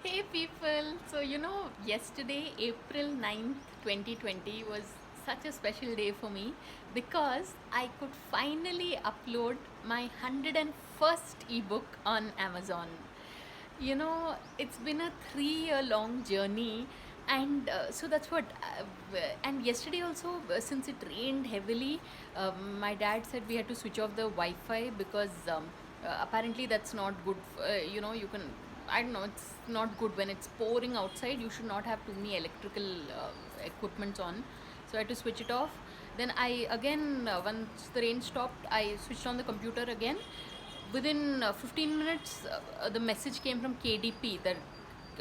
Hey people, so yesterday, April 9th, 2020, was such a special day for me because I could finally upload my 101st ebook on Amazon. It's been a 3 year long journey, and so that's what. And yesterday, also, since it rained heavily, my dad said we had to switch off the Wi Fi because apparently that's not good. You can, I don't know, it's not good when it's pouring outside. You should not have too many electrical equipments on. So I had to switch it off. Then I again, once the rain stopped, I switched on the computer again. Within 15 minutes, the message came from KDP, the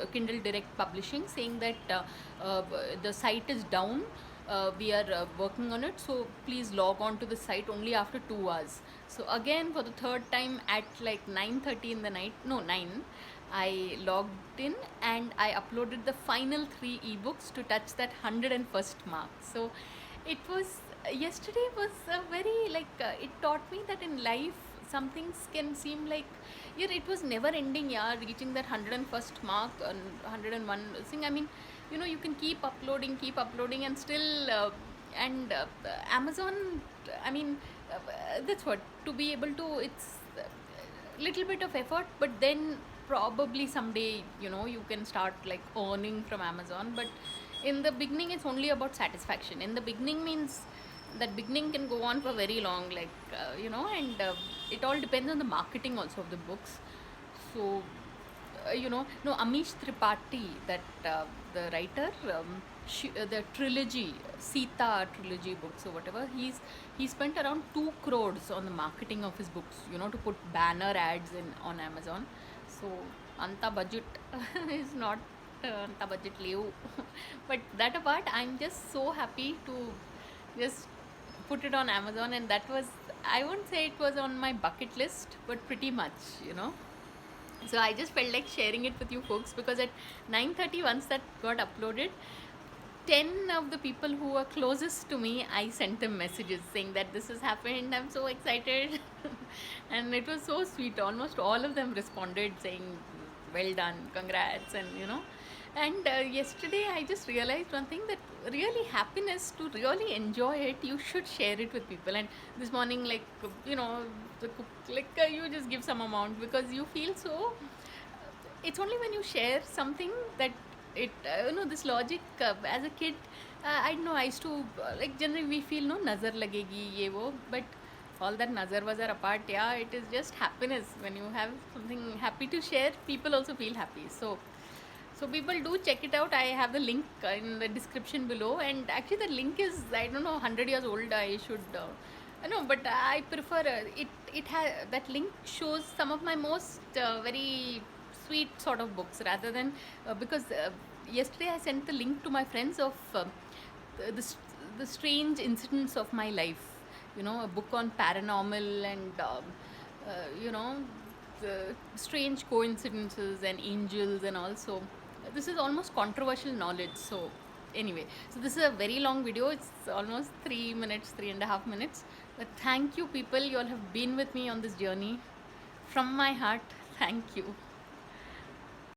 Kindle Direct Publishing, saying that uh, the site is down. We are working on it, so please log on to the site only after 2 hours. So again, for the third time at like 9:30 in the night, no 9, I logged in and I uploaded the final three ebooks to touch that 101st mark. So it was yesterday was a very it taught me that in life some things can seem like, yeah, it was never ending, yeah, reaching that 101st mark and 101 thing. I mean, you can keep uploading and still and Amazon, I mean, that's what, to be able to, it's little bit of effort, but then probably someday you can start like earning from Amazon. But in the beginning it's only about satisfaction. In the beginning means that beginning can go on for very long, and it all depends on the marketing also of the books. So no, Amish Tripathi, that the writer, the trilogy, Sita trilogy books or whatever, he spent around 2 crores on the marketing of his books, to put banner ads in on Amazon. So anta budget is not anta budget leave. But that apart, I'm just so happy to just put it on Amazon, and that was, I won't say it was on my bucket list, but pretty much. So I just felt like sharing it with you folks because at 9:30, once that got uploaded, 10 of the people who were closest to me, I sent them messages saying that this has happened, I'm so excited. And it was so sweet. Almost all of them responded saying, well done, congrats, and yesterday I just realized one thing, that really happiness, to really enjoy it, you should share it with people. And this morning, like, the cook, like, you just give some amount because you feel so. It's only when you share something that it, this logic, as a kid, I know I used to, like, generally we feel, no, nazar lagegi ye wo, but all that nazar wazar apart, yeah, it is just happiness. When you have something happy to share, people also feel happy. So people do check it out. I have the link in the description below, and actually the link is, I don't know, 100 years old. I should I know, but I prefer it. It has that link shows some of my most very sweet sort of books, rather than because yesterday I sent the link to my friends of the the strange incidents of my life. A book on paranormal and the strange coincidences and angels, and also this is almost controversial knowledge. So anyway, so this is a very long video. It's almost 3 minutes, 3.5 minutes. But thank you, people. You all have been with me on this journey. From my heart, thank you.